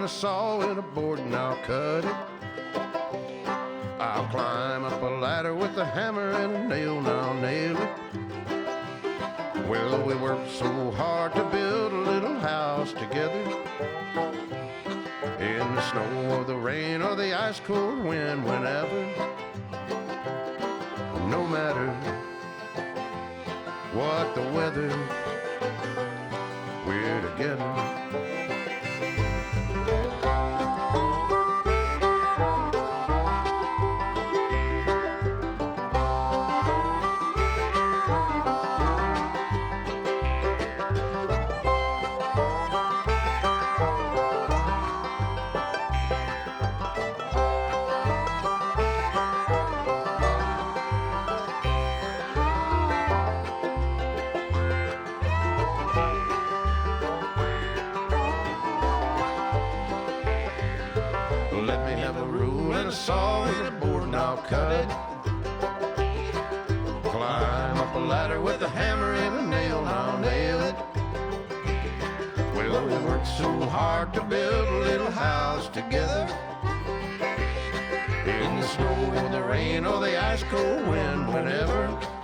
a saw and a board and I'll cut it. I'll climb up a ladder with a hammer and a nail and I'll nail it. Well, we worked so hard to build a little house together. In the snow or the rain or the ice cold wind, whenever. No matter what the weather, we're together. Let me have a rule and a saw and a board and I'll cut it. Climb up a ladder with a hammer and a nail and I'll nail it. Well, we worked so hard to build a little house together. In the snow or the rain or the ice cold wind, whenever.